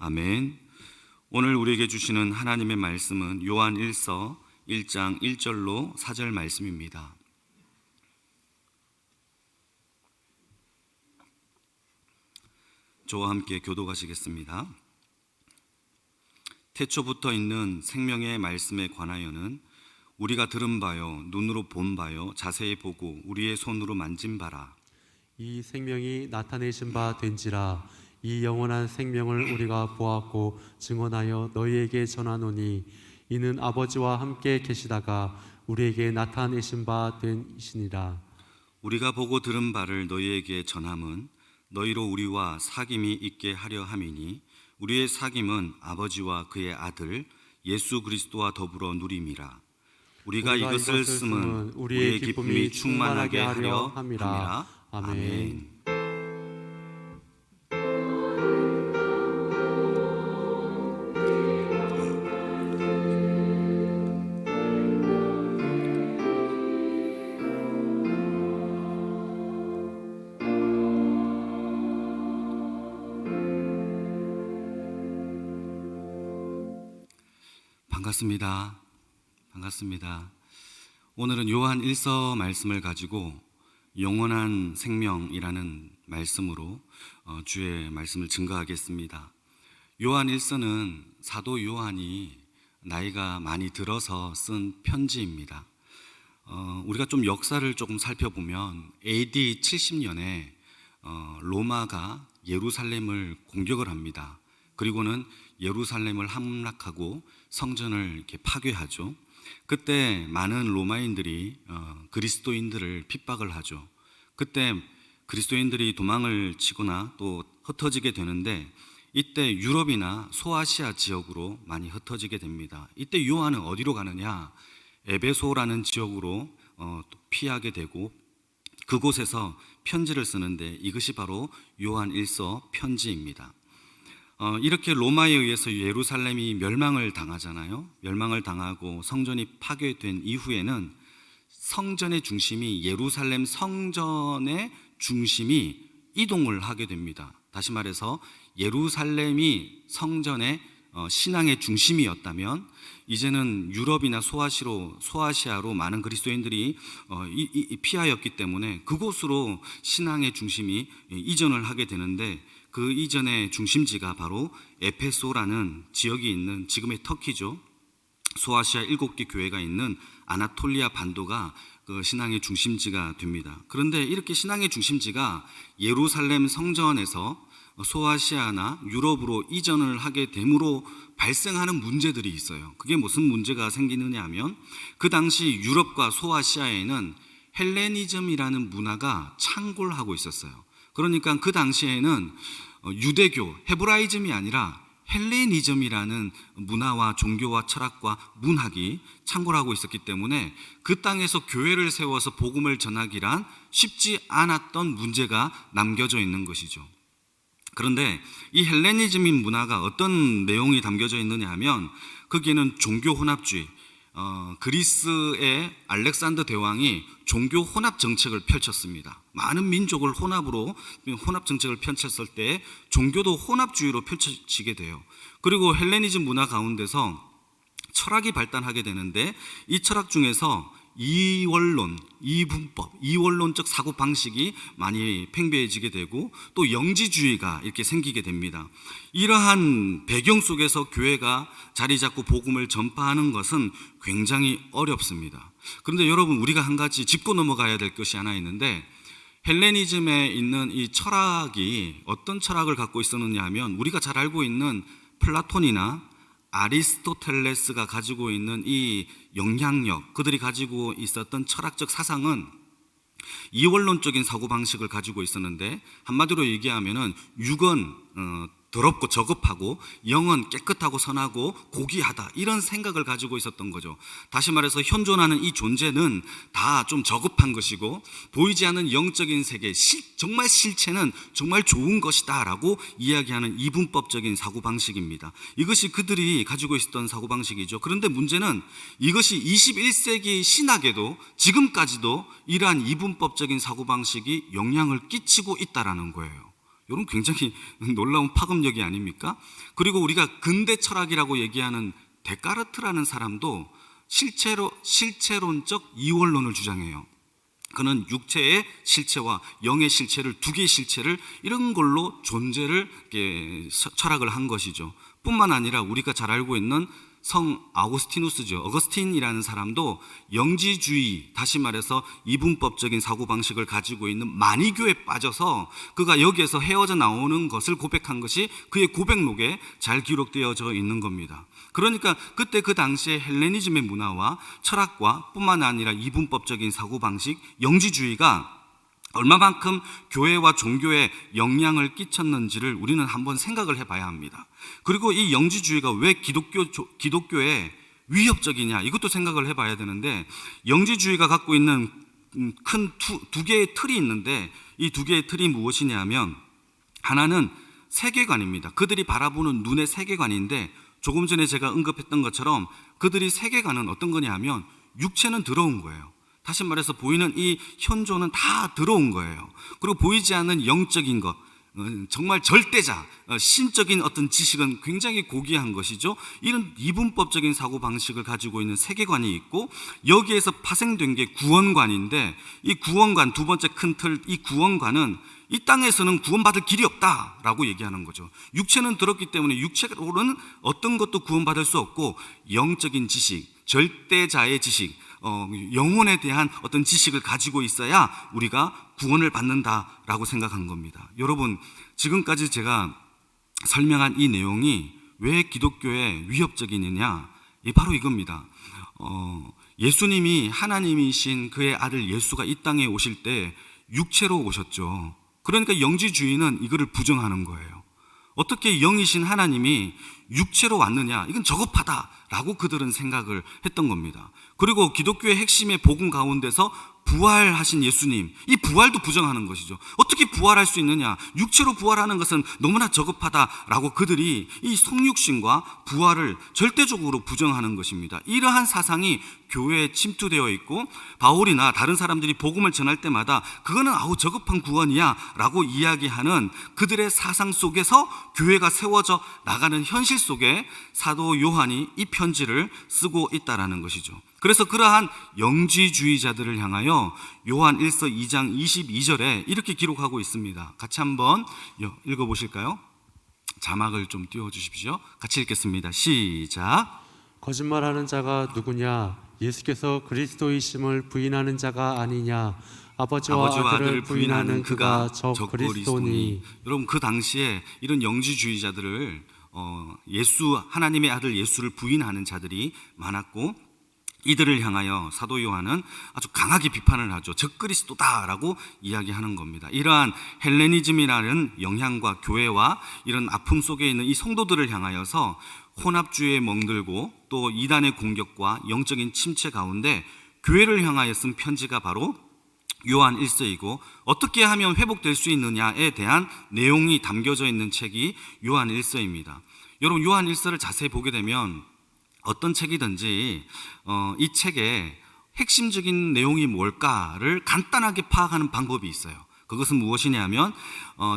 아멘. 오늘 우리에게 주시는 하나님의 말씀은 요한 1서 1장 1절로 4절 말씀입니다. 저와 함께 교독하시겠습니다. 태초부터 있는 생명의 말씀에 관하여는 우리가 들은 바요 눈으로 본 바요 자세히 보고 우리의 손으로 만진 바라. 이 생명이 나타내신 바 된지라. 이 영원한 생명을 우리가 보았고 증언하여 너희에게 전하노니 이는 아버지와 함께 계시다가 우리에게 나타내신 바 되시니라. 우리가 보고 들은 바를 너희에게 전함은 너희로 우리와 사귐이 있게 하려 함이니 우리의 사귐은 아버지와 그의 아들 예수 그리스도와 더불어 누림이라. 우리가 이것을 쓰면 우리의 기쁨이 충만하게 하려 함이라. 아멘. 반갑습니다. 오늘은 요한 1서 말씀을 가지고 영원한 생명이라는 말씀으로 주의 말씀을 증거하겠습니다. 요한 1서는 사도 요한이 나이가 많이 들어서 쓴 편지입니다. 우리가 좀 역사를 조금 살펴보면 AD 70년에 로마가 예루살렘을 공격을 합니다. 그리고는 예루살렘을 함락하고 성전을 이렇게 파괴하죠. 그때 많은 로마인들이 그리스도인들을 핍박을 하죠. 그때 그리스도인들이 도망을 치거나 또 흩어지게 되는데 이때 유럽이나 소아시아 지역으로 많이 흩어지게 됩니다. 이때 요한은 어디로 가느냐? 에베소라는 지역으로 피하게 되고 그곳에서 편지를 쓰는데 이것이 바로 요한 1서 편지입니다. 이렇게 로마에 의해서 예루살렘이 멸망을 당하잖아요. 멸망을 당하고 성전이 파괴된 이후에는 성전의 중심이 예루살렘 성전의 중심이 이동을 하게 됩니다. 다시 말해서 예루살렘이 성전의 신앙의 중심이었다면 이제는 유럽이나 소아시아로 많은 그리스도인들이 피하였기 때문에 그곳으로 신앙의 중심이 이전을 하게 되는데 그 이전의 중심지가 바로 에페소라는 지역이 있는 지금의 터키죠. 소아시아 7개 교회가 있는 아나톨리아 반도가 그 신앙의 중심지가 됩니다. 그런데 이렇게 신앙의 중심지가 예루살렘 성전에서 소아시아나 유럽으로 이전을 하게 됨으로 발생하는 문제들이 있어요. 그게 무슨 문제가 생기느냐 하면 그 당시 유럽과 소아시아에는 헬레니즘이라는 문화가 창궐하고 있었어요. 그러니까 그 당시에는 유대교, 헤브라이즘이 아니라 헬레니즘이라는 문화와 종교와 철학과 문학이 창궐하고 있었기 때문에 그 땅에서 교회를 세워서 복음을 전하기란 쉽지 않았던 문제가 남겨져 있는 것이죠. 그런데 이 헬레니즘인 문화가 어떤 내용이 담겨져 있느냐 하면 거기에는 종교 혼합주의, 그리스의 알렉산더 대왕이 종교 혼합 정책을 펼쳤습니다. 많은 민족을 혼합 정책을 펼쳤을 때 종교도 혼합주의로 펼쳐지게 돼요. 그리고 헬레니즘 문화 가운데서 철학이 발달하게 되는데 이 철학 중에서 이원론, 이분법, 이원론적 사고 방식이 많이 팽배해지게 되고 또 영지주의가 이렇게 생기게 됩니다. 이러한 배경 속에서 교회가 자리 잡고 복음을 전파하는 것은 굉장히 어렵습니다. 그런데 여러분, 우리가 한 가지 짚고 넘어가야 될 것이 하나 있는데 헬레니즘에 있는 이 철학이 어떤 철학을 갖고 있었느냐 하면 우리가 잘 알고 있는 플라톤이나 아리스토텔레스가 가지고 있는 이 영향력, 그들이 가지고 있었던 철학적 사상은 이원론적인 사고방식을 가지고 있었는데 한마디로 얘기하면은 육은 더럽고 저급하고 영은 깨끗하고 선하고 고귀하다, 이런 생각을 가지고 있었던 거죠. 다시 말해서 현존하는 이 존재는 다 좀 저급한 것이고 보이지 않는 영적인 세계, 정말 실체는 정말 좋은 것이다 라고 이야기하는 이분법적인 사고방식입니다. 이것이 그들이 가지고 있었던 사고방식이죠. 그런데 문제는 이것이 21세기 신학에도 지금까지도 이러한 이분법적인 사고방식이 영향을 끼치고 있다라는 거예요. 이런 굉장히 놀라운 파급력이 아닙니까? 그리고 우리가 근대 철학이라고 얘기하는 데카르트라는 사람도 실체론적 이원론을 주장해요. 그는 육체의 실체와 영의 실체를, 두 개의 실체를 이런 걸로 존재를 철학을 한 것이죠. 뿐만 아니라 우리가 잘 알고 있는 성 아우구스티누스죠. 어거스틴이라는 사람도 영지주의, 다시 말해서 이분법적인 사고방식을 가지고 있는 마니교에 빠져서 그가 여기에서 헤어져 나오는 것을 고백한 것이 그의 고백록에 잘 기록되어져 있는 겁니다. 그러니까 그때 그 당시에 헬레니즘의 문화와 철학과 뿐만 아니라 이분법적인 사고방식, 영지주의가 얼마만큼 교회와 종교에 영향을 끼쳤는지를 우리는 한번 생각을 해봐야 합니다. 그리고 이 영지주의가 왜 기독교에 위협적이냐, 이것도 생각을 해봐야 되는데, 영지주의가 갖고 있는 큰 두 개의 틀이 있는데, 이 두 개의 틀이 무엇이냐면, 하나는 세계관입니다. 그들이 바라보는 눈의 세계관인데, 조금 전에 제가 언급했던 것처럼 그들이 세계관은 어떤 거냐 하면 육체는 더러운 거예요. 다시 말해서 보이는 이 현존은 다 더러운 거예요. 그리고 보이지 않는 영적인 것, 정말 절대자, 신적인 어떤 지식은 굉장히 고귀한 것이죠. 이런 이분법적인 사고방식을 가지고 있는 세계관이 있고, 여기에서 파생된 게 구원관인데, 이 구원관, 두 번째 큰 틀, 이 구원관은 이 땅에서는 구원받을 길이 없다라고 얘기하는 거죠. 육체는 더럽기 때문에 육체로는 어떤 것도 구원받을 수 없고, 영적인 지식, 절대자의 지식, 영혼에 대한 어떤 지식을 가지고 있어야 우리가 구원을 받는다라고 생각한 겁니다. 여러분, 지금까지 제가 설명한 이 내용이 왜 기독교에 위협적이느냐, 바로 이겁니다. 예수님이 하나님이신 그의 아들 예수가 이 땅에 오실 때 육체로 오셨죠. 그러니까 영지주의는 이거를 부정하는 거예요. 어떻게 영이신 하나님이 육체로 왔느냐, 이건 저급하다라고 그들은 생각을 했던 겁니다. 그리고 기독교의 핵심의 복음 가운데서 부활하신 예수님, 이 부활도 부정하는 것이죠. 어떻게 부활할 수 있느냐, 육체로 부활하는 것은 너무나 저급하다라고 그들이 이 성육신과 부활을 절대적으로 부정하는 것입니다. 이러한 사상이 교회에 침투되어 있고, 바울이나 다른 사람들이 복음을 전할 때마다 그거는 아우 저급한 구원이야 라고 이야기하는 그들의 사상 속에서 교회가 세워져 나가는 현실 속에 사도 요한이 이 편지를 쓰고 있다라는 것이죠. 그래서 그러한 영지주의자들을 향하여 요한 1서 2장 22절에 이렇게 기록하고 있습니다. 같이 한번 읽어보실까요? 자막을 좀 띄워주십시오. 같이 읽겠습니다. 시작. 거짓말하는 자가 누구냐? 예수께서 그리스도이심을 부인하는 자가 아니냐? 아버지와 아들을 부인하는 그가 저 그리스도니. 여러분, 그 당시에 이런 영지주의자들을 하나님의 아들 예수를 부인하는 자들이 많았고, 이들을 향하여 사도 요한은 아주 강하게 비판을 하죠. 적그리스도다라고 이야기하는 겁니다. 이러한 헬레니즘이라는 영향과 교회와 이런 아픔 속에 있는 이 성도들을 향하여서 혼합주의에 멍들고 또 이단의 공격과 영적인 침체 가운데 교회를 향하여 쓴 편지가 바로 요한 1서이고, 어떻게 하면 회복될 수 있느냐에 대한 내용이 담겨져 있는 책이 요한 1서입니다. 여러분, 요한 1서를 자세히 보게 되면 어떤 책이든지 이 책에 핵심적인 내용이 뭘까를 간단하게 파악하는 방법이 있어요. 그것은 무엇이냐면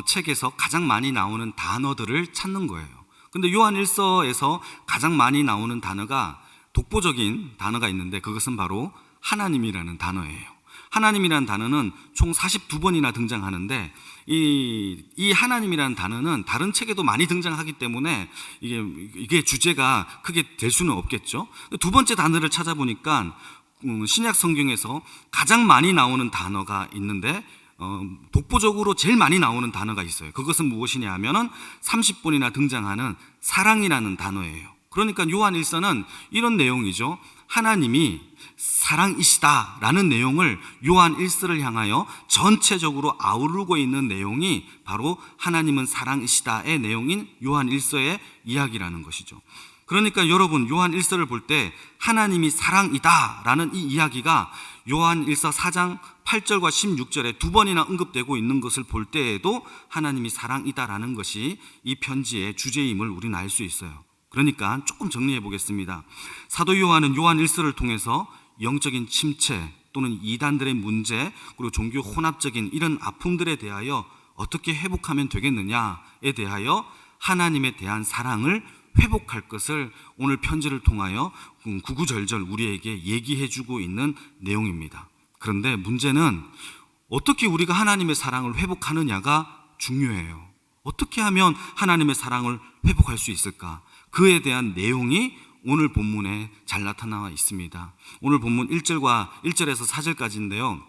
책에서 가장 많이 나오는 단어들을 찾는 거예요. 근데 요한 1서에서 가장 많이 나오는 단어가 독보적인 단어가 있는데, 그것은 바로 하나님이라는 단어예요. 하나님이라는 단어는 총 42번이나 등장하는데, 이 하나님이라는 단어는 다른 책에도 많이 등장하기 때문에 이게 주제가 크게 될 수는 없겠죠. 두 번째 단어를 찾아보니까 신약 성경에서 가장 많이 나오는 단어가 있는데, 독보적으로 제일 많이 나오는 단어가 있어요. 그것은 무엇이냐 하면은 30번이나 등장하는 사랑이라는 단어예요. 그러니까 요한 1서는 이런 내용이죠. 하나님이 사랑이시다라는 내용을 요한 1서를 향하여 전체적으로 아우르고 있는 내용이 바로 하나님은 사랑이시다의 내용인 요한 1서의 이야기라는 것이죠. 그러니까 여러분, 요한 1서를 볼 때 하나님이 사랑이다라는 이 이야기가 요한 1서 4장 8절과 16절에 두 번이나 언급되고 있는 것을 볼 때에도 하나님이 사랑이다라는 것이 이 편지의 주제임을 우리는 알 수 있어요. 그러니까 조금 정리해 보겠습니다. 사도 요한은 요한 1서를 통해서 영적인 침체 또는 이단들의 문제, 그리고 종교 혼합적인 이런 아픔들에 대하여 어떻게 회복하면 되겠느냐에 대하여 하나님에 대한 사랑을 회복할 것을 오늘 편지를 통하여 구구절절 우리에게 얘기해주고 있는 내용입니다. 그런데 문제는 어떻게 우리가 하나님의 사랑을 회복하느냐가 중요해요. 어떻게 하면 하나님의 사랑을 회복할 수 있을까? 그에 대한 내용이 오늘 본문에 잘 나타나 있습니다. 오늘 본문 1절에서 4절까지인데요.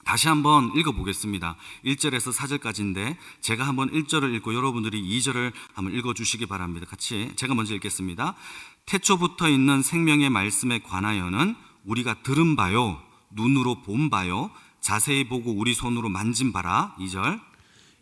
다시 한번 읽어보겠습니다. 1절에서 4절까지인데 제가 한번 1절을 읽고 여러분들이 2절을 한번 읽어주시기 바랍니다. 같이 제가 먼저 읽겠습니다. 태초부터 있는 생명의 말씀에 관하여는 우리가 들은 바요, 눈으로 본 바요, 자세히 보고 우리 손으로 만진 바라. 2절.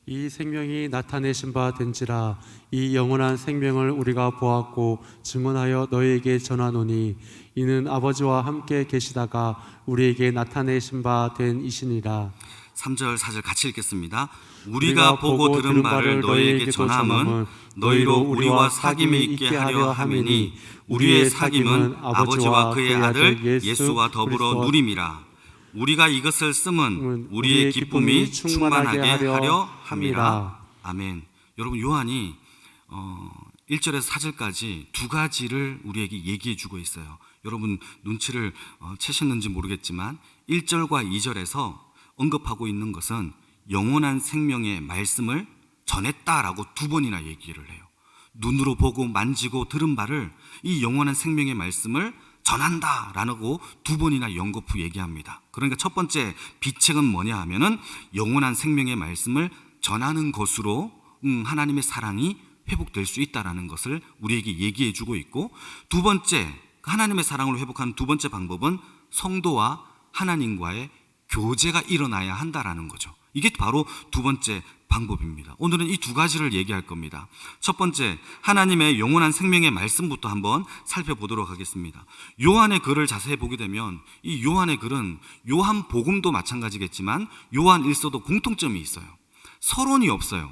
이 생명이 나타내신 바 된지라. 이 영원한 생명을 우리가 보았고 증언하여 너희에게 전하노니 이는 아버지와 함께 계시다가 우리에게 나타내신 바 된 이시니라. 3절 4절 같이 읽겠습니다. 우리가 보고 들은 바를 너희에게 전함은 너희로 우리와 사귐이 있게 하려 함이니 우리의 사귐은 아버지와 그의 아들 예수와 더불어 누림이라. 우리가 이것을 쓰면 우리의 기쁨이 충만하게 하려 함이라. 아멘. 여러분, 요한이 1절에서 4절까지 두 가지를 우리에게 얘기해 주고 있어요. 여러분 눈치를 채셨는지 모르겠지만 1절과 2절에서 언급하고 있는 것은 영원한 생명의 말씀을 전했다라고 두 번이나 얘기를 해요. 눈으로 보고 만지고 들은 바를 이 영원한 생명의 말씀을 전한다라고 두 번이나 연거푸 얘기합니다. 그러니까 첫 번째 비책은 뭐냐 하면은 영원한 생명의 말씀을 전하는 것으로 하나님의 사랑이 회복될 수 있다라는 것을 우리에게 얘기해 주고 있고, 두 번째 하나님의 사랑을 회복하는 두 번째 방법은 성도와 하나님과의 교제가 일어나야 한다라는 거죠. 이게 바로 두 번째 방법입니다. 오늘은 이 두 가지를 얘기할 겁니다. 첫 번째, 하나님의 영원한 생명의 말씀부터 한번 살펴보도록 하겠습니다. 요한의 글을 자세히 보게 되면 이 요한의 글은 요한 복음도 마찬가지겠지만 요한 일서도 공통점이 있어요. 서론이 없어요.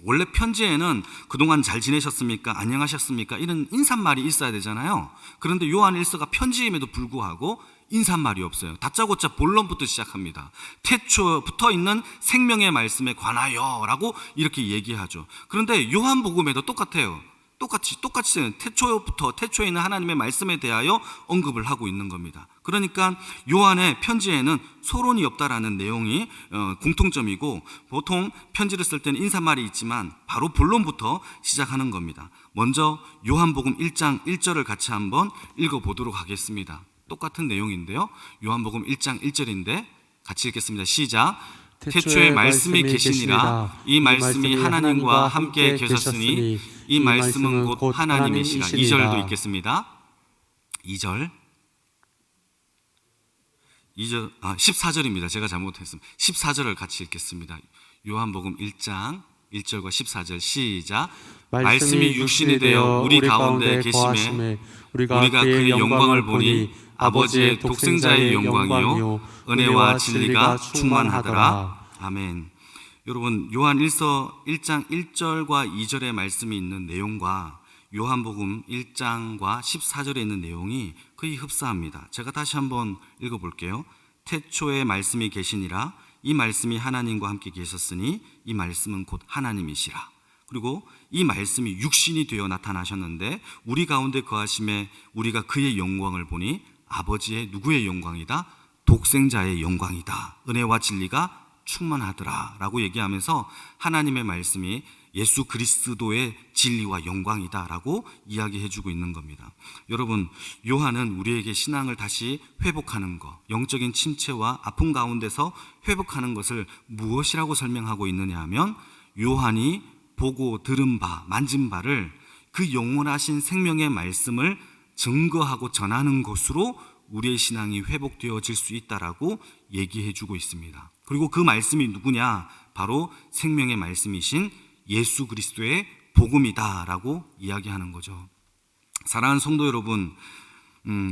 원래 편지에는 그동안 잘 지내셨습니까? 안녕하셨습니까? 이런 인사말이 있어야 되잖아요. 그런데 요한 일서가 편지임에도 불구하고 인사말이 없어요. 다짜고짜 본론부터 시작합니다. 태초부터 있는 생명의 말씀에 관하여 라고 이렇게 얘기하죠. 그런데 요한복음에도 똑같아요. 똑같이 태초에 있는 하나님의 말씀에 대하여 언급을 하고 있는 겁니다. 그러니까 요한의 편지에는 서론이 없다라는 내용이 공통점이고, 보통 편지를 쓸 때는 인사말이 있지만 바로 본론부터 시작하는 겁니다. 먼저 요한복음 1장 1절을 같이 한번 읽어보도록 하겠습니다. 똑같은 내용인데요. 요한복음 1장 1절인데 같이 읽겠습니다. 시작. 태초에 말씀이 계시니라. 이 말씀이 하나님과 함께 계셨으니 이 말씀은 곧 하나님이시라. 2절도 읽겠습니다. 14절입니다. 제가 잘못했습니다. 14절을 같이 읽겠습니다. 요한복음 1장 1절과 14절 시작. 말씀이 육신이 되어 우리 가운데 계심에 우리가 그의 영광을 보니 아버지의 독생자의 영광이요 은혜와 진리가 충만하더라. 아멘. 여러분, 요한 1장 1절과 2절의 말씀이 있는 내용과 요한복음 1장과 14절에 있는 내용이 거의 흡사합니다. 제가 다시 한번 읽어볼게요. 태초에 말씀이 계시니라. 이 말씀이 하나님과 함께 계셨으니 이 말씀은 곧 하나님이시라. 그리고 이 말씀이 육신이 되어 나타나셨는데 우리 가운데 거하심에 우리가 그의 영광을 보니 아버지의 누구의 영광이다? 독생자의 영광이다. 은혜와 진리가 충만하더라 라고 얘기하면서 하나님의 말씀이 예수 그리스도의 진리와 영광이다 라고 이야기해 주고 있는 겁니다. 여러분, 요한은 우리에게 신앙을 다시 회복하는 것, 영적인 침체와 아픔 가운데서 회복하는 것을 무엇이라고 설명하고 있느냐 하면, 요한이 보고 들은 바, 만진 바를 그 영원하신 생명의 말씀을 증거하고 전하는 것으로 우리의 신앙이 회복되어질 수 있다라고 얘기해 주고 있습니다. 그리고 그 말씀이 누구냐? 바로 생명의 말씀이신 예수 그리스도의 복음이다라고 이야기하는 거죠. 사랑하는 성도 여러분,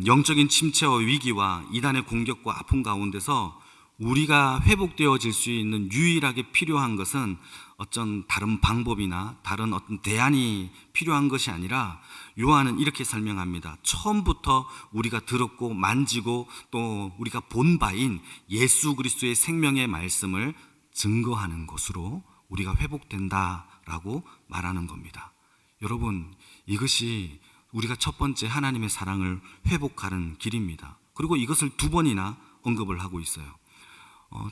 영적인 침체와 위기와 이단의 공격과 아픔 가운데서 우리가 회복되어질 수 있는 유일하게 필요한 것은 어떤 다른 방법이나 다른 어떤 대안이 필요한 것이 아니라, 요한은 이렇게 설명합니다. 처음부터 우리가 들었고 만지고 또 우리가 본 바인 예수 그리스도의 생명의 말씀을 증거하는 것으로 우리가 회복된다라고 말하는 겁니다. 여러분, 이것이 우리가 첫 번째 하나님의 사랑을 회복하는 길입니다. 그리고 이것을 2번이나 언급을 하고 있어요.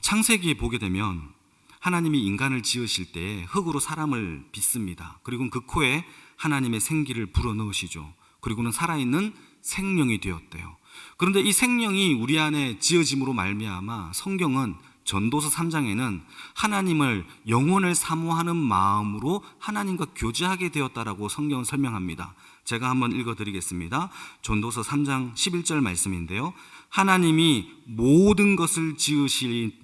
창세기에 보게 되면 하나님이 인간을 지으실 때 흙으로 사람을 빚습니다. 그리고 그 코에 하나님의 생기를 불어넣으시죠. 그리고는 살아있는 생명이 되었대요. 그런데 이 생명이 우리 안에 지어짐으로 말미암아 성경은 전도서 3장에는 하나님을 영혼을 사모하는 마음으로 하나님과 교제하게 되었다라고 성경은 설명합니다. 제가 한번 읽어드리겠습니다. 전도서 3장 11절 말씀인데요. 하나님이 모든 것을 지으시는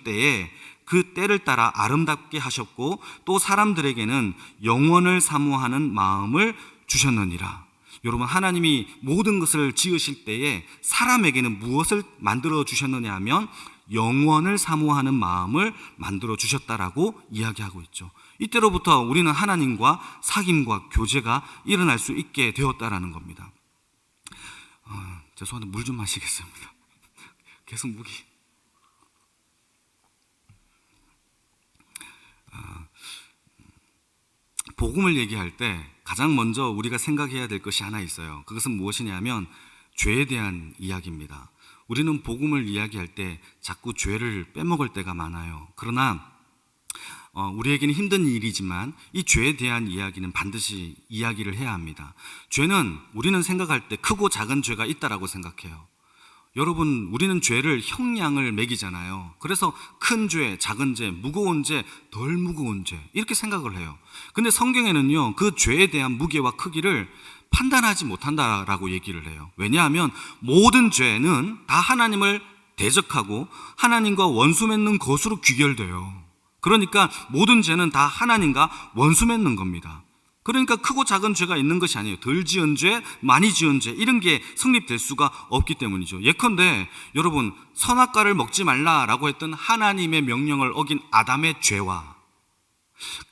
때에 그 때를 따라 아름답게 하셨고 또 사람들에게는 영원을 사모하는 마음을 주셨느니라. 여러분, 하나님이 모든 것을 지으실 때에 사람에게는 무엇을 만들어 주셨느냐 하면 영원을 사모하는 마음을 만들어 주셨다라고 이야기하고 있죠. 이때로부터 우리는 하나님과 사귐과 교제가 일어날 수 있게 되었다라는 겁니다. 죄송한데 물 좀 마시겠습니다. 계속 무기. 복음을 얘기할 때 가장 먼저 우리가 생각해야 될 것이 하나 있어요. 그것은 무엇이냐면 죄에 대한 이야기입니다. 우리는 복음을 이야기할 때 자꾸 죄를 빼먹을 때가 많아요. 그러나 우리에게는 힘든 일이지만 이 죄에 대한 이야기는 반드시 이야기를 해야 합니다. 죄는 우리는 생각할 때 크고 작은 죄가 있다라고 생각해요. 여러분, 우리는 죄를 형량을 매기잖아요. 그래서 큰 죄, 작은 죄, 무거운 죄, 덜 무거운 죄 이렇게 생각을 해요. 근데 성경에는요, 그 죄에 대한 무게와 크기를 판단하지 못한다라고 얘기를 해요. 왜냐하면 모든 죄는 다 하나님을 대적하고 하나님과 원수 맺는 것으로 귀결돼요. 그러니까 모든 죄는 다 하나님과 원수 맺는 겁니다. 그러니까 크고 작은 죄가 있는 것이 아니에요. 덜 지은 죄, 많이 지은 죄 이런 게 성립될 수가 없기 때문이죠. 예컨대 여러분, 선악과를 먹지 말라라고 했던 하나님의 명령을 어긴 아담의 죄와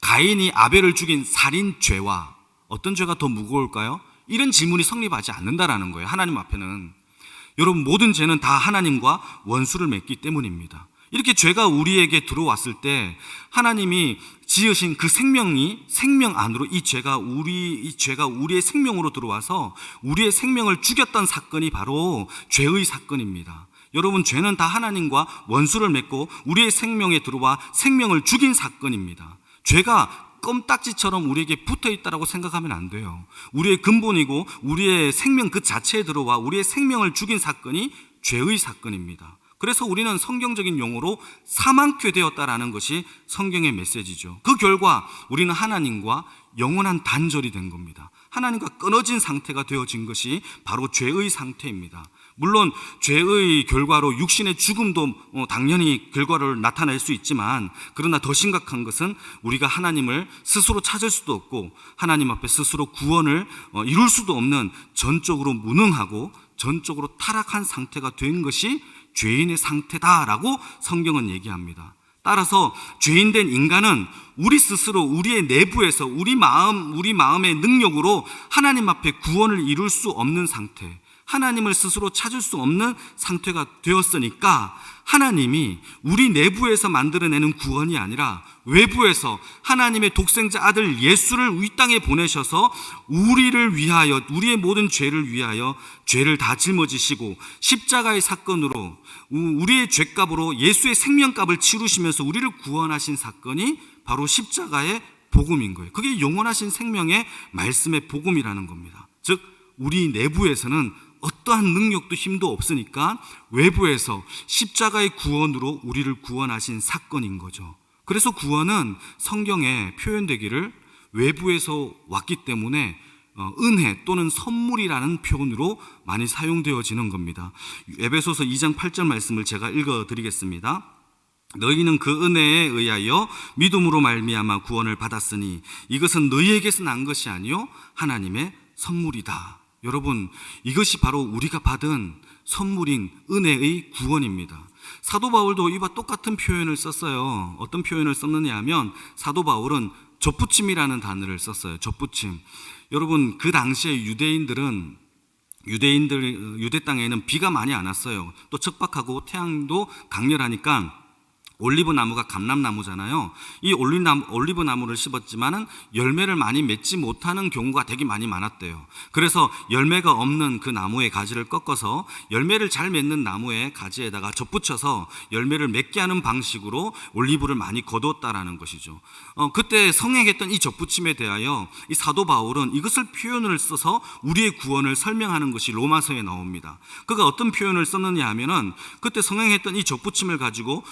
가인이 아벨을 죽인 살인 죄와 어떤 죄가 더 무거울까요? 이런 질문이 성립하지 않는다라는 거예요. 하나님 앞에는. 여러분, 모든 죄는 다 하나님과 원수를 맺기 때문입니다. 이렇게 죄가 우리에게 들어왔을 때 하나님이 지으신 그 생명 안으로 이 죄가 우리의 생명으로 들어와서 우리의 생명을 죽였던 사건이 바로 죄의 사건입니다. 여러분, 죄는 다 하나님과 원수를 맺고 우리의 생명에 들어와 생명을 죽인 사건입니다. 죄가 껌딱지처럼 우리에게 붙어 있다라고 생각하면 안 돼요. 우리의 근본이고 우리의 생명 그 자체에 들어와 우리의 생명을 죽인 사건이 죄의 사건입니다. 그래서 우리는 성경적인 용어로 사망케 되었다라는 것이 성경의 메시지죠. 그 결과 우리는 하나님과 영원한 단절이 된 겁니다. 하나님과 끊어진 상태가 되어진 것이 바로 죄의 상태입니다. 물론 죄의 결과로 육신의 죽음도 당연히 결과를 나타낼 수 있지만, 그러나 더 심각한 것은 우리가 하나님을 스스로 찾을 수도 없고 하나님 앞에 스스로 구원을 이룰 수도 없는 전적으로 무능하고 전적으로 타락한 상태가 된 것이 죄인의 상태다라고 성경은 얘기합니다. 따라서 죄인된 인간은 우리 스스로 우리의 내부에서 우리 마음의 능력으로 하나님 앞에 구원을 이룰 수 없는 상태, 하나님을 스스로 찾을 수 없는 상태가 되었으니까 하나님이 우리 내부에서 만들어내는 구원이 아니라 외부에서 하나님의 독생자 아들 예수를 이 땅에 보내셔서 우리를 위하여, 우리의 모든 죄를 위하여 죄를 다 짊어지시고 십자가의 사건으로 우리의 죄값으로 예수의 생명값을 치르시면서 우리를 구원하신 사건이 바로 십자가의 복음인 거예요. 그게 영원하신 생명의 말씀의 복음이라는 겁니다. 즉 우리 내부에서는 어떠한 능력도 힘도 없으니까 외부에서 십자가의 구원으로 우리를 구원하신 사건인 거죠. 그래서 구원은 성경에 표현되기를 외부에서 왔기 때문에 은혜 또는 선물이라는 표현으로 많이 사용되어지는 겁니다. 에베소서 2장 8절 말씀을 제가 읽어드리겠습니다. 너희는 그 은혜에 의하여 믿음으로 말미암아 구원을 받았으니 이것은 너희에게서 난 것이 아니요 하나님의 선물이다. 여러분, 이것이 바로 우리가 받은 선물인 은혜의 구원입니다. 사도 바울도 이와 똑같은 표현을 썼어요. 어떤 표현을 썼느냐 하면 사도 바울은 접붙임이라는 단어를 썼어요. 접붙임. 여러분, 그 당시에 유대 땅에는 비가 많이 안 왔어요. 또 척박하고 태양도 강렬하니까 올리브 나무가 감람나무잖아요. 이 올리브 나무를 심었지만은 열매를 많이 맺지 못하는 경우가 되게 많이 많았대요. 그래서 열매가 없는 그 나무의 가지를 꺾어서 열매를 잘 맺는 나무의 가지에다가 접붙여서 열매를 맺게 하는 방식으로 올리브를 많이 거두었다라는 것이죠. 그때 성행했던 이 접붙임에 대하여 이 사도 바울은 이것을 표현을 써서 우리의 구원을 설명하는 것이 로마서에 나옵니다. 그가 어떤 표현을 썼느냐 하면은 그때 성행했던 이 접붙임을 가지고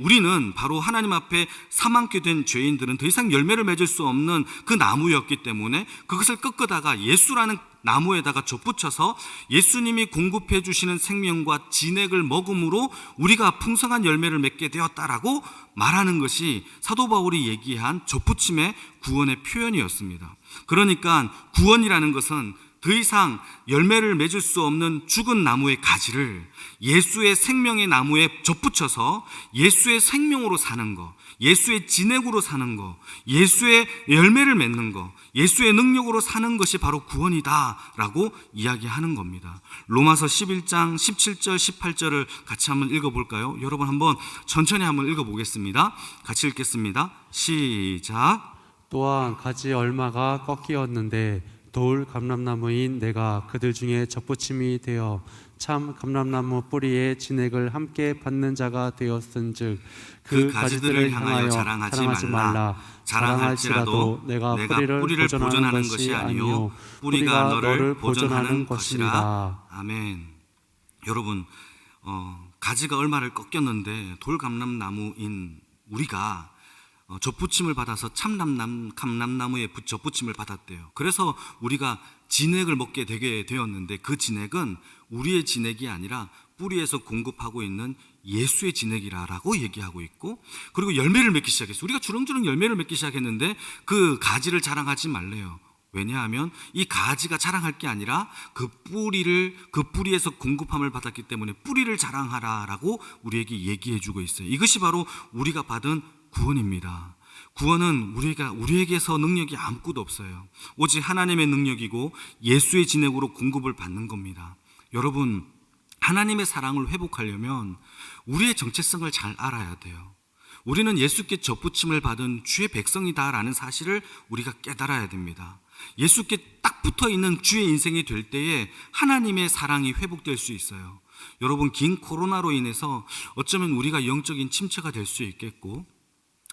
우리는 바로 하나님 앞에 사망케 된 죄인들은 더 이상 열매를 맺을 수 없는 그 나무였기 때문에 그것을 꺾어다가 예수라는 나무에다가 접붙여서 예수님이 공급해 주시는 생명과 진액을 먹음으로 우리가 풍성한 열매를 맺게 되었다라고 말하는 것이 사도 바울이 얘기한 접붙임의 구원의 표현이었습니다. 그러니까 구원이라는 것은 더 이상 열매를 맺을 수 없는 죽은 나무의 가지를 예수의 생명의 나무에 접붙여서 예수의 생명으로 사는 것, 예수의 진액으로 사는 것, 예수의 열매를 맺는 것, 예수의 능력으로 사는 것이 바로 구원이다라고 이야기하는 겁니다. 로마서 11장 17절 18절을 같이 한번 읽어볼까요? 여러분 한번 천천히 한번 읽어보겠습니다. 같이 읽겠습니다. 시작. 또한 가지 얼마가 꺾이었는데 돌 감람나무인 내가 그들 중에 접붙임이 되어 참 감람나무 뿌리에 진액을 함께 받는 자가 되었은즉 그 가지들을 향하여 자랑하지 말라. 자랑할지라도 내가 뿌리를 보존하는 것이 아니요 뿌리가 너를 보존하는 것이라. 아멘. 여러분, 가지가 얼마를 꺾였는데 돌 감람나무인 우리가 접붙임을 받아서 감람나무의 접붙임을 받았대요. 그래서 우리가 진액을 먹게 되게 되었는데 그 진액은 우리의 진액이 아니라 뿌리에서 공급하고 있는 예수의 진액이라고 얘기하고 있고, 그리고 열매를 맺기 시작했어요. 우리가 주렁주렁 열매를 맺기 시작했는데 그 가지를 자랑하지 말래요. 왜냐하면 이 가지가 자랑할 게 아니라 그 뿌리에서 공급함을 받았기 때문에 뿌리를 자랑하라라고 우리에게 얘기해 주고 있어요. 이것이 바로 우리가 받은 구원입니다. 구원은 우리에게서 능력이 아무것도 없어요. 오직 하나님의 능력이고 예수의 진액으로 공급을 받는 겁니다. 여러분, 하나님의 사랑을 회복하려면 우리의 정체성을 잘 알아야 돼요. 우리는 예수께 접붙임을 받은 주의 백성이다라는 사실을 우리가 깨달아야 됩니다. 예수께 딱 붙어있는 주의 인생이 될 때에 하나님의 사랑이 회복될 수 있어요. 여러분, 긴 코로나로 인해서 어쩌면 우리가 영적인 침체가 될 수 있겠고,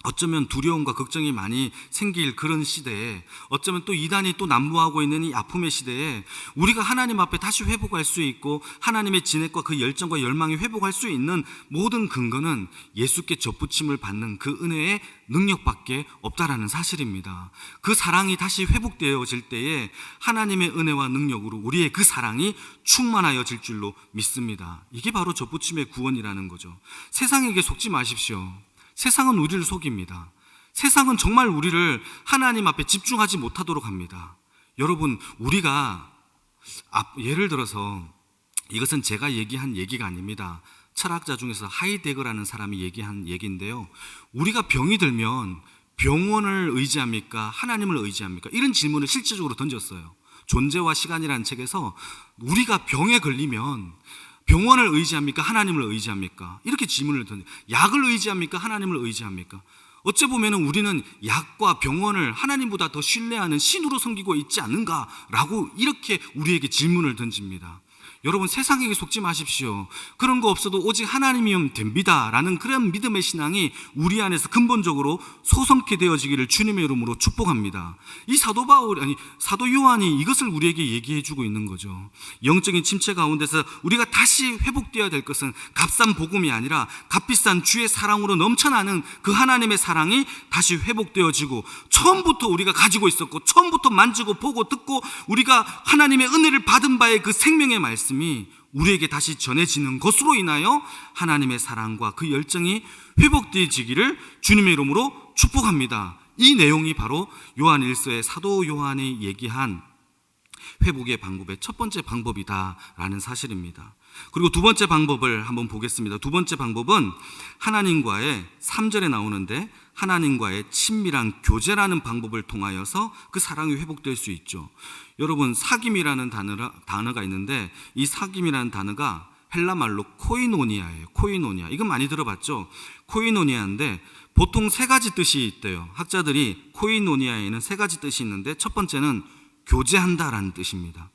어쩌면 두려움과 걱정이 많이 생길 그런 시대에, 어쩌면 또 이단이 또 난무하고 있는 이 아픔의 시대에 우리가 하나님 앞에 다시 회복할 수 있고 하나님의 진액과 그 열정과 열망이 회복할 수 있는 모든 근거는 예수께 접붙임을 받는 그 은혜의 능력밖에 없다라는 사실입니다. 그 사랑이 다시 회복되어질 때에 하나님의 은혜와 능력으로 우리의 그 사랑이 충만하여질 줄로 믿습니다. 이게 바로 접붙임의 구원이라는 거죠. 세상에게 속지 마십시오. 세상은 우리를 속입니다. 세상은 정말 우리를 하나님 앞에 집중하지 못하도록 합니다. 여러분, 우리가 예를 들어서, 이것은 제가 얘기한 얘기가 아닙니다. 철학자 중에서 하이데거라는 사람이 얘기한 얘기인데요, 우리가 병이 들면 병원을 의지합니까? 하나님을 의지합니까? 이런 질문을 실질적으로 던졌어요. 존재와 시간이라는 책에서 우리가 병에 걸리면 병원을 의지합니까? 하나님을 의지합니까? 이렇게 질문을 던져요. 약을 의지합니까? 하나님을 의지합니까? 어찌 보면 우리는 약과 병원을 하나님보다 더 신뢰하는 신으로 섬기고 있지 않는가라고 이렇게 우리에게 질문을 던집니다. 여러분, 세상에게 속지 마십시오. 그런 거 없어도 오직 하나님이면 됩니다 라는 그런 믿음의 신앙이 우리 안에서 근본적으로 소성케 되어지기를 주님의 이름으로 축복합니다. 이 사도 요한이 이것을 우리에게 얘기해 주고 있는 거죠. 영적인 침체 가운데서 우리가 다시 회복되어야 될 것은 값싼 복음이 아니라 값비싼 주의 사랑으로 넘쳐나는 그 하나님의 사랑이 다시 회복되어지고, 처음부터 우리가 가지고 있었고 처음부터 만지고 보고 듣고 우리가 하나님의 은혜를 받은 바의 그 생명의 말씀 우리에게 다시 전해지는 것으로 인하여 하나님의 사랑과 그 열정이 회복되어지기를 주님의 이름으로 축복합니다. 이 내용이 바로 요한 1서의 사도 요한이 얘기한 회복의 방법의 첫 번째 방법이다라는 사실입니다. 그리고 두 번째 방법을 한번 보겠습니다. 두 번째 방법은 하나님과의, 3절에 나오는데 하나님과의 친밀한 교제라는 방법을 통하여서 그 사랑이 회복될 수 있죠. 여러분, 사귐이라는 단어가 있는데 이 사귐이라는 단어가 헬라 말로 코이노니아예요. 코이노니아. 이건 많이 들어봤죠? 코이노니아인데 보통 세 가지 뜻이 있대요. 학자들이 코이노니아에는 세 가지 뜻이 있는데 첫 번째는 교제한다라는 뜻입니다.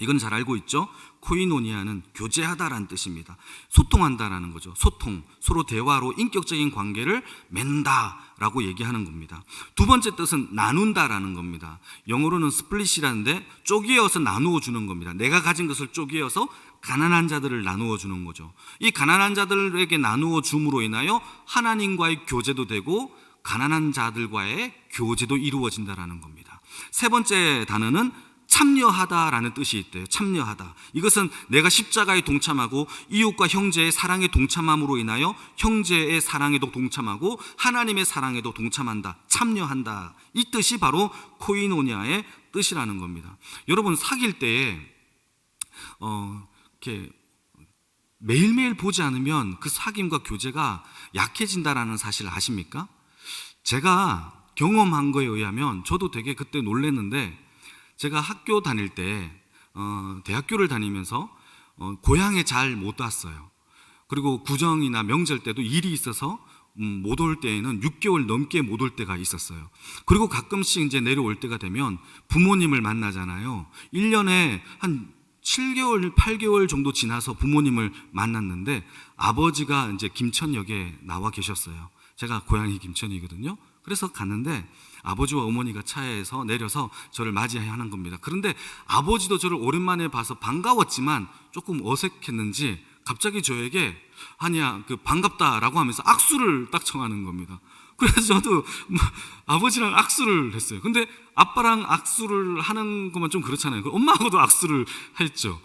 이건 잘 알고 있죠? 코이노니아는 교제하다라는 뜻입니다. 소통한다라는 거죠. 소통, 서로 대화로 인격적인 관계를 맺는다라고 얘기하는 겁니다. 두 번째 뜻은 나눈다라는 겁니다. 영어로는 스플릿이라는데 쪼개어서 나누어 주는 겁니다. 내가 가진 것을 쪼개어서 가난한 자들을 나누어 주는 거죠. 이 가난한 자들에게 나누어 줌으로 인하여 하나님과의 교제도 되고 가난한 자들과의 교제도 이루어진다라는 겁니다. 세 번째 단어는 참여하다라는 뜻이 있대요. 참여하다. 이것은 내가 십자가에 동참하고 이웃과 형제의 사랑에 동참함으로 인하여 형제의 사랑에도 동참하고 하나님의 사랑에도 동참한다. 참여한다. 이 뜻이 바로 코이노니아의 뜻이라는 겁니다. 여러분 사귈 때에 이렇게 매일매일 보지 않으면 그 사귐과 교제가 약해진다라는 사실을 아십니까? 제가 경험한 거에 의하면 저도 되게 그때 놀랐는데 제가 학교 다닐 때 대학교를 다니면서 고향에 잘 못 왔어요. 그리고 구정이나 명절 때도 일이 있어서 못 올 때에는 6개월 넘게 못 올 때가 있었어요. 그리고 가끔씩 이제 내려올 때가 되면 부모님을 만나잖아요. 1년에 한 7개월, 8개월 정도 지나서 부모님을 만났는데 아버지가 이제 김천역에 나와 계셨어요. 제가 고향이 김천이거든요. 그래서 갔는데 아버지와 어머니가 차에서 내려서 저를 맞이하는 겁니다. 그런데 아버지도 저를 오랜만에 봐서 반가웠지만 조금 어색했는지 갑자기 저에게 아니야 반갑다라고 하면서 악수를 딱 청하는 겁니다. 그래서 저도 아버지랑 악수를 했어요. 근데 아빠랑 악수를 하는 것만 좀 그렇잖아요. 엄마하고도 악수를 했죠.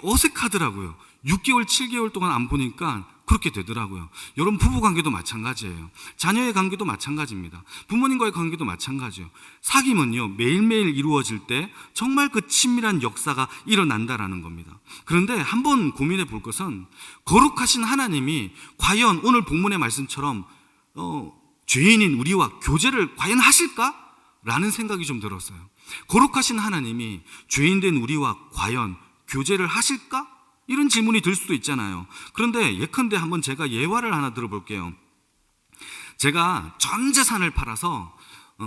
어색하더라고요. 6개월, 7개월 동안 안 보니까 그렇게 되더라고요. 여러분 부부 관계도 마찬가지예요. 자녀의 관계도 마찬가지입니다. 부모님과의 관계도 마찬가지예요. 사귐은요 매일매일 이루어질 때 정말 그 친밀한 역사가 일어난다라는 겁니다. 그런데 한번 고민해 볼 것은 거룩하신 하나님이 과연 오늘 본문의 말씀처럼 죄인인 우리와 교제를 과연 하실까? 라는 생각이 좀 들었어요. 거룩하신 하나님이 죄인된 우리와 과연 교제를 하실까? 이런 질문이 들 수도 있잖아요. 그런데 예컨대 한번 제가 예화를 하나 들어볼게요. 제가 전 재산을 팔아서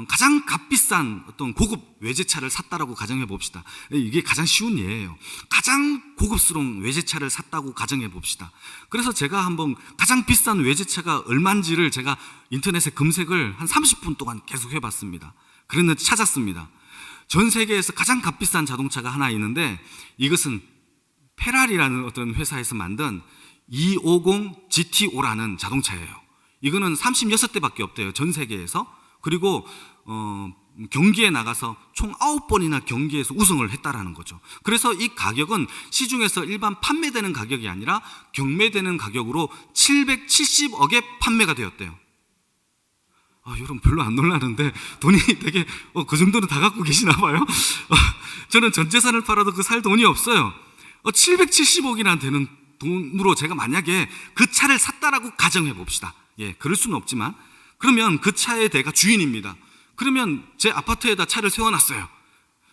가장 값비싼 어떤 고급 외제차를 샀다라고 가정해 봅시다. 이게 가장 쉬운 예예요. 가장 고급스러운 외제차를 샀다고 가정해 봅시다. 그래서 제가 한번 가장 비싼 외제차가 얼마인지를 제가 인터넷에 검색을 한 30분 동안 계속 해봤습니다. 그랬는데 찾았습니다. 전 세계에서 가장 값비싼 자동차가 하나 있는데 이것은 페라리라는 어떤 회사에서 만든 250 GTO라는 자동차예요. 이거는 36대밖에 없대요. 전 세계에서. 그리고 경기에 나가서 총 9번이나 경기에서 우승을 했다라는 거죠. 그래서 이 가격은 시중에서 일반 판매되는 가격이 아니라 경매되는 가격으로 770억에 판매가 되었대요. 여러분 별로 안 놀라는데 돈이 되게 그 정도는 다 갖고 계시나 봐요. 저는 전 재산을 팔아도 그 살 돈이 없어요. 770억이나 되는 돈으로 제가 만약에 그 차를 샀다라고 가정해 봅시다. 예, 그럴 수는 없지만 그러면 그 차의 내가 주인입니다. 그러면 제 아파트에다 차를 세워놨어요.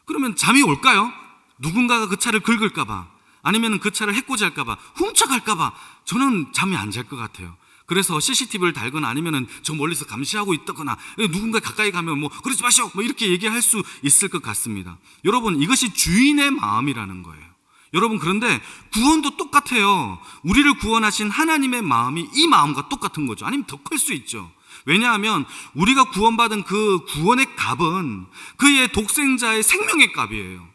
그러면 잠이 올까요? 누군가가 그 차를 긁을까봐 아니면 그 차를 해코지할까봐 훔쳐갈까봐 저는 잠이 안 잘 것 같아요. 그래서 CCTV를 달거나 아니면 저 멀리서 감시하고 있다거나 누군가 가까이 가면 그러지 마시오 이렇게 얘기할 수 있을 것 같습니다. 여러분 이것이 주인의 마음이라는 거예요. 여러분 그런데 구원도 똑같아요. 우리를 구원하신 하나님의 마음이 이 마음과 똑같은 거죠. 아니면 더 클 수 있죠. 왜냐하면 우리가 구원받은 그 구원의 값은 그의 독생자의 생명의 값이에요.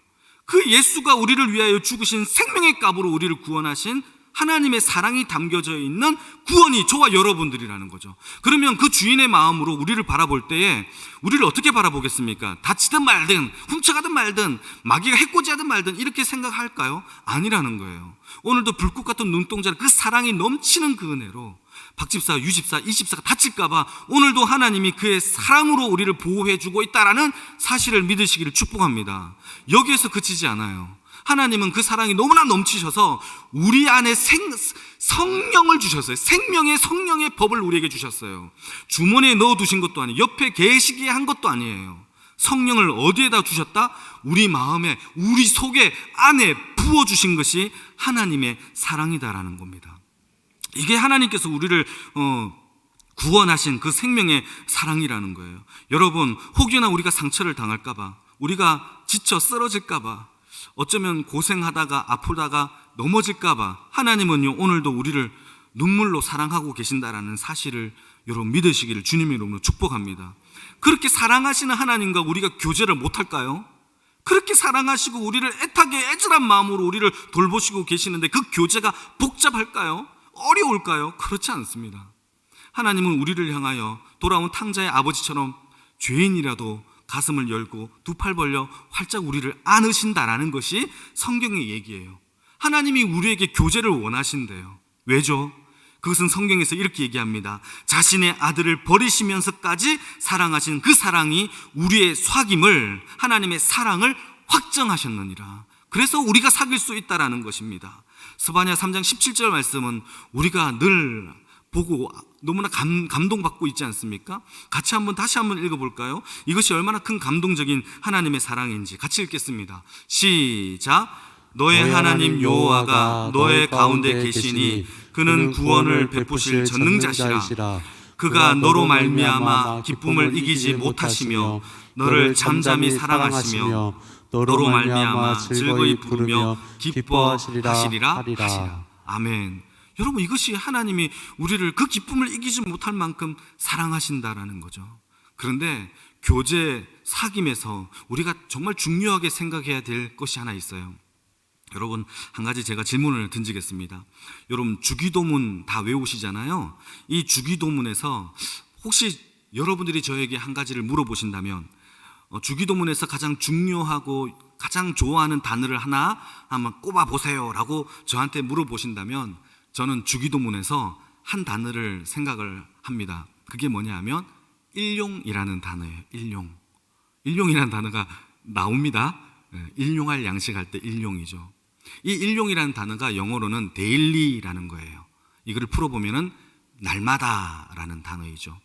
그 예수가 우리를 위하여 죽으신 생명의 값으로 우리를 구원하신 하나님의 사랑이 담겨져 있는 구원이 저와 여러분들이라는 거죠. 그러면 그 주인의 마음으로 우리를 바라볼 때에 우리를 어떻게 바라보겠습니까? 다치든 말든 훔쳐가든 말든 마귀가 해코지하든 말든 이렇게 생각할까요? 아니라는 거예요. 오늘도 불꽃 같은 눈동자를 그 사랑이 넘치는 그 은혜로 박집사, 유집사, 이집사가 다칠까봐 오늘도 하나님이 그의 사랑으로 우리를 보호해주고 있다라는 사실을 믿으시기를 축복합니다. 여기에서 그치지 않아요. 하나님은 그 사랑이 너무나 넘치셔서 우리 안에 성령을 주셨어요. 생명의 성령의 법을 우리에게 주셨어요. 주머니에 넣어두신 것도 아니에요. 옆에 계시게 한 것도 아니에요. 성령을 어디에다 주셨다? 우리 마음에, 우리 속에 안에 부어주신 것이 하나님의 사랑이다라는 겁니다. 이게 하나님께서 우리를 구원하신 그 생명의 사랑이라는 거예요. 여러분, 혹여나 우리가 상처를 당할까봐, 우리가 지쳐 쓰러질까봐, 어쩌면 고생하다가 아프다가 넘어질까봐 하나님은요, 오늘도 우리를 눈물로 사랑하고 계신다라는 사실을 여러분 믿으시기를 주님의 이름으로 축복합니다. 그렇게 사랑하시는 하나님과 우리가 교제를 못할까요? 그렇게 사랑하시고 우리를 애타게 애절한 마음으로 우리를 돌보시고 계시는데 그 교제가 복잡할까요? 어려울까요? 그렇지 않습니다. 하나님은 우리를 향하여 돌아온 탕자의 아버지처럼 죄인이라도 가슴을 열고 두 팔 벌려 활짝 우리를 안으신다라는 것이 성경의 얘기예요. 하나님이 우리에게 교제를 원하신대요. 왜죠? 그것은 성경에서 이렇게 얘기합니다. 자신의 아들을 버리시면서까지 사랑하신 그 사랑이 우리의 속임을, 하나님의 사랑을 확정하셨느니라. 그래서 우리가 사귈 수 있다라는 것입니다. 스바냐 3장 17절 말씀은 우리가 늘 보고 너무나 감동받고 있지 않습니까? 다시 한번 읽어볼까요? 이것이 얼마나 큰 감동적인 하나님의 사랑인지 같이 읽겠습니다. 시작. 너의 하나님 여호와가 너의 가운데 계시니 그는 구원을 베푸실 전능자시라. 그가 너로 말미암아 기쁨을 이기지 못하시며 너를 잠잠히 사랑하시며 너로 말미암아 즐거이 부르며 기뻐하시리라 하시라. 아멘. 여러분, 이것이 하나님이 우리를 그 기쁨을 이기지 못할 만큼 사랑하신다라는 거죠. 그런데 교제 사귐에서 우리가 정말 중요하게 생각해야 될 것이 하나 있어요. 여러분, 한 가지 제가 질문을 던지겠습니다. 여러분, 주기도문 다 외우시잖아요. 이 주기도문에서 혹시 여러분들이 저에게 한 가지를 물어보신다면 주기도문에서 가장 중요하고 가장 좋아하는 단어를 하나 한번 꼽아보세요 라고 저한테 물어보신다면 저는 주기도문에서 한 단어를 생각을 합니다. 그게 뭐냐 하면 일용이라는 단어예요. 일용이라는 단어가 나옵니다. 일용할 양식할 때 일용이죠. 이 일용이라는 단어가 영어로는 daily라는 거예요. 이거를 풀어보면은 날마다라는 단어이죠.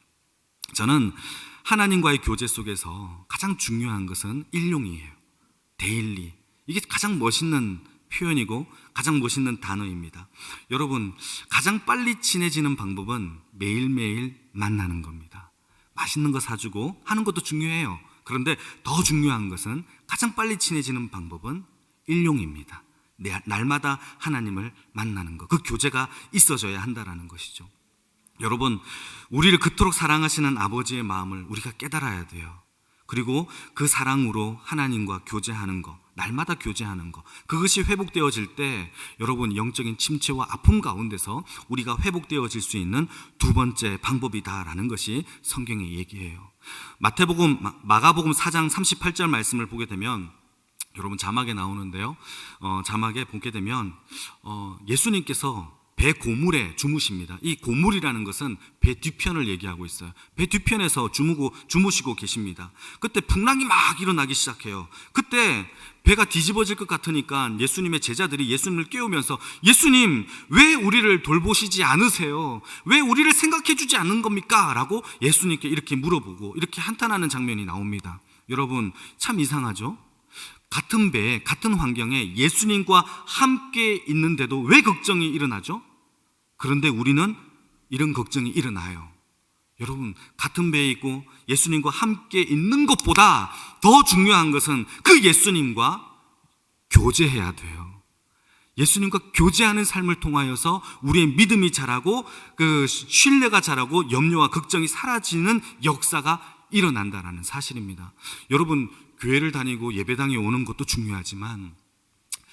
저는 하나님과의 교제 속에서 가장 중요한 것은 일용이에요. daily. 이게 가장 멋있는 표현이고 가장 멋있는 단어입니다. 여러분, 가장 빨리 친해지는 방법은 매일매일 만나는 겁니다. 맛있는 거 사주고 하는 것도 중요해요. 그런데 더 중요한 것은 가장 빨리 친해지는 방법은 일용입니다. 날마다 하나님을 만나는 것, 그 교제가 있어져야 한다는 것이죠. 여러분, 우리를 그토록 사랑하시는 아버지의 마음을 우리가 깨달아야 돼요. 그리고 그 사랑으로 하나님과 교제하는 것, 날마다 교제하는 것, 그것이 회복되어질 때 여러분, 영적인 침체와 아픔 가운데서 우리가 회복되어질 수 있는 두 번째 방법이다라는 것이 성경의 얘기예요. 마가복음 4장 38절 말씀을 보게 되면 여러분, 자막에 나오는데요, 자막에 보게 되면 예수님께서 배 고물에 주무십니다. 이 고물이라는 것은 배 뒤편을 얘기하고 있어요. 배 뒤편에서 주무시고 계십니다. 그때 풍랑이 막 일어나기 시작해요. 그때 배가 뒤집어질 것 같으니까 예수님의 제자들이 예수님을 깨우면서 예수님, 왜 우리를 돌보시지 않으세요? 왜 우리를 생각해 주지 않는 겁니까? 라고 예수님께 이렇게 물어보고 이렇게 한탄하는 장면이 나옵니다. 여러분, 참 이상하죠? 같은 배에, 같은 환경에 예수님과 함께 있는데도 왜 걱정이 일어나죠? 그런데 우리는 이런 걱정이 일어나요. 여러분, 같은 배에 있고 예수님과 함께 있는 것보다 더 중요한 것은 그 예수님과 교제해야 돼요. 예수님과 교제하는 삶을 통하여서 우리의 믿음이 자라고 그 신뢰가 자라고 염려와 걱정이 사라지는 역사가 일어난다는 사실입니다. 여러분, 교회를 다니고 예배당에 오는 것도 중요하지만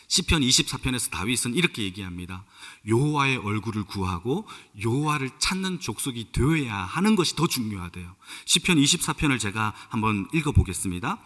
시편 24편에서 다윗은 이렇게 얘기합니다. 여호와의 얼굴을 구하고 여호와를 찾는 족속이 되어야 하는 것이 더 중요하대요. 시편 24편을 제가 한번 읽어보겠습니다.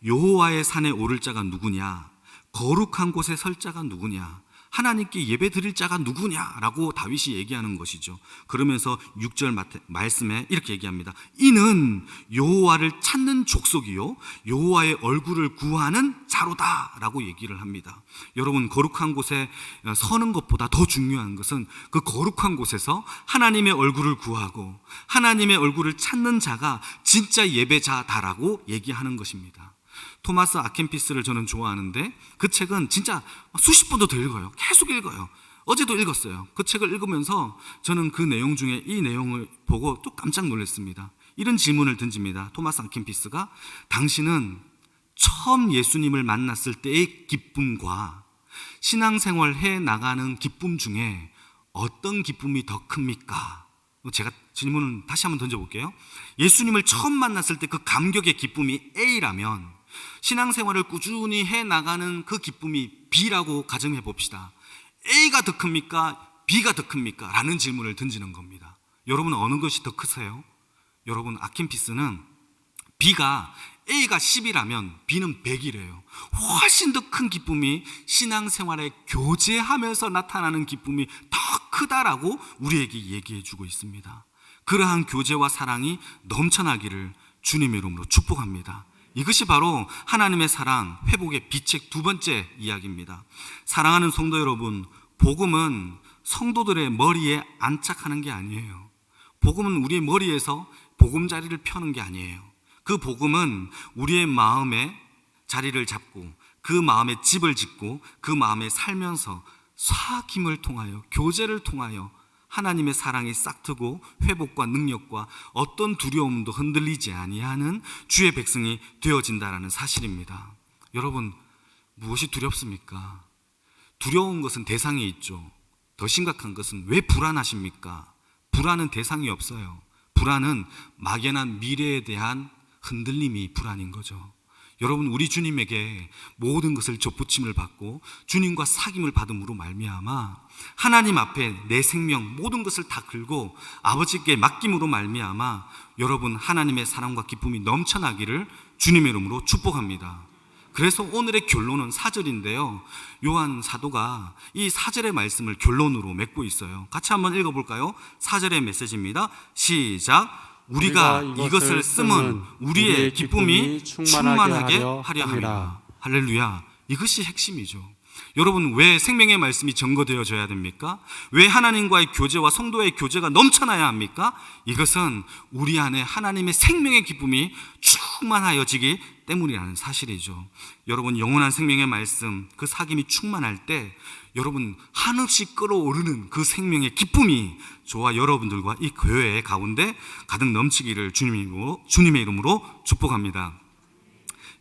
여호와의 산에 오를 자가 누구냐? 거룩한 곳에 설 자가 누구냐? 하나님께 예배 드릴 자가 누구냐라고 다윗이 얘기하는 것이죠. 그러면서 6절 말씀에 이렇게 얘기합니다. 이는 여호와를 찾는 족속이요 여호와의 얼굴을 구하는 자로다라고 얘기를 합니다. 여러분, 거룩한 곳에 서는 것보다 더 중요한 것은 그 거룩한 곳에서 하나님의 얼굴을 구하고 하나님의 얼굴을 찾는 자가 진짜 예배자다라고 얘기하는 것입니다. 토마스 아켄피스를 저는 좋아하는데 그 책은 진짜 수십 번도 더 읽어요. 계속 읽어요. 어제도 읽었어요. 그 책을 읽으면서 저는 그 내용 중에 이 내용을 보고 또 깜짝 놀랐습니다. 이런 질문을 던집니다. 토마스 아켄피스가 당신은 처음 예수님을 만났을 때의 기쁨과 신앙생활 해 나가는 기쁨 중에 어떤 기쁨이 더 큽니까? 제가 질문을 다시 한번 던져볼게요. 예수님을 처음 만났을 때 그 감격의 기쁨이 A라면 신앙생활을 꾸준히 해 나가는 그 기쁨이 B라고 가정해 봅시다. A가 더 큽니까? B가 더 큽니까? 라는 질문을 던지는 겁니다. 여러분은 어느 것이 더 크세요? 여러분, 아켄피스는 B가 A가 10이라면 B는 100이래요. 훨씬 더 큰 기쁨이 신앙생활에 교제하면서 나타나는 기쁨이 더 크다라고 우리에게 얘기해 주고 있습니다. 그러한 교제와 사랑이 넘쳐나기를 주님의 이름으로 축복합니다. 이것이 바로 하나님의 사랑, 회복의 빛의 두 번째 이야기입니다. 사랑하는 성도 여러분, 복음은 성도들의 머리에 안착하는 게 아니에요. 복음은 우리의 머리에서 보금자리를 펴는 게 아니에요. 그 복음은 우리의 마음에 자리를 잡고 그 마음에 집을 짓고 그 마음에 살면서 사귐을 통하여, 교제를 통하여 하나님의 사랑이 싹트고 회복과 능력과 어떤 두려움도 흔들리지 아니하는 주의 백성이 되어진다는 사실입니다. 여러분, 무엇이 두렵습니까? 두려운 것은 대상이 있죠. 더 심각한 것은 왜 불안하십니까? 불안은 대상이 없어요. 불안은 막연한 미래에 대한 흔들림이 불안인 거죠. 여러분, 우리 주님에게 모든 것을 접붙임을 받고 주님과 사귐을 받음으로 말미암아 하나님 앞에 내 생명 모든 것을 다 걸고 아버지께 맡김으로 말미암아 여러분 하나님의 사랑과 기쁨이 넘쳐나기를 주님의 이름으로 축복합니다. 그래서 오늘의 결론은 4절인데요. 요한 사도가 이 4절의 말씀을 결론으로 맺고 있어요. 같이 한번 읽어볼까요? 4절의 메시지입니다. 시작. 우리가 이것을 쓰면 우리의 기쁨이 충만하게 하려 함이라. 할렐루야. 이것이 핵심이죠. 여러분, 왜 생명의 말씀이 증거되어져야 됩니까? 왜 하나님과의 교제와 성도의 교제가 넘쳐나야 합니까? 이것은 우리 안에 하나님의 생명의 기쁨이 충만하여지기 때문이라는 사실이죠. 여러분, 영원한 생명의 말씀, 그 사귐이 충만할 때 여러분 한없이 끓어오르는 그 생명의 기쁨이 저와 여러분들과 이 교회 가운데 가득 넘치기를 주님의 이름으로 축복합니다.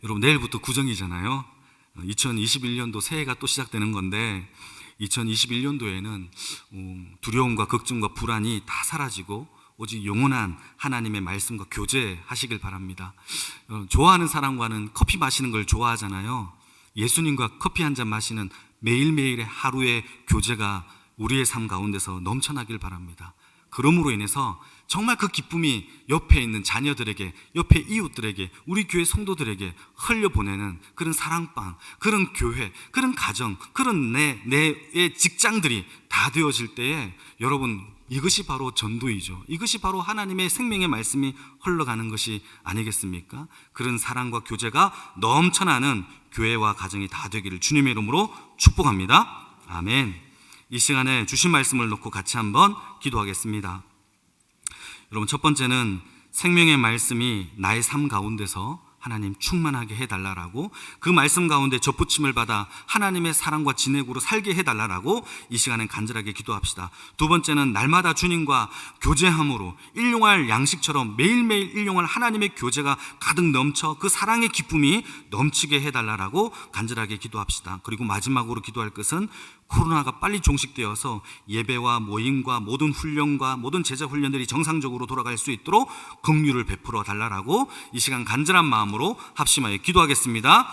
여러분, 내일부터 구정이잖아요. 2021년도 새해가 또 시작되는 건데 2021년도에는 두려움과 걱정과 불안이 다 사라지고 오직 영원한 하나님의 말씀과 교제하시길 바랍니다. 좋아하는 사람과는 커피 마시는 걸 좋아하잖아요. 예수님과 커피 한 잔 마시는 매일매일의 하루의 교제가 우리의 삶 가운데서 넘쳐나길 바랍니다. 그러므로 인해서 정말 그 기쁨이 옆에 있는 자녀들에게, 옆에 이웃들에게, 우리 교회 성도들에게 흘려보내는 그런 사랑방, 그런 교회, 그런 가정, 그런 내의 직장들이 다 되어질 때에 여러분, 이것이 바로 전도이죠. 이것이 바로 하나님의 생명의 말씀이 흘러가는 것이 아니겠습니까? 그런 사랑과 교제가 넘쳐나는 교회와 가정이 다 되기를 주님의 이름으로 축복합니다. 아멘. 이 시간에 주신 말씀을 놓고 같이 한번 기도하겠습니다. 여러분, 첫 번째는 생명의 말씀이 나의 삶 가운데서 하나님 충만하게 해달라라고, 그 말씀 가운데 접붙임을 받아 하나님의 사랑과 진액으로 살게 해달라라고 이 시간에 간절하게 기도합시다. 두 번째는 날마다 주님과 교제함으로 일용할 양식처럼 매일매일 일용할 하나님의 교제가 가득 넘쳐 그 사랑의 기쁨이 넘치게 해달라라고 간절하게 기도합시다. 그리고 마지막으로 기도할 것은 코로나가 빨리 종식되어서 예배와 모임과 모든 훈련과 모든 제자 훈련들이 정상적으로 돌아갈 수 있도록 긍휼을 베풀어 달라라고 이 시간 간절한 마음으로 합심하여 기도하겠습니다.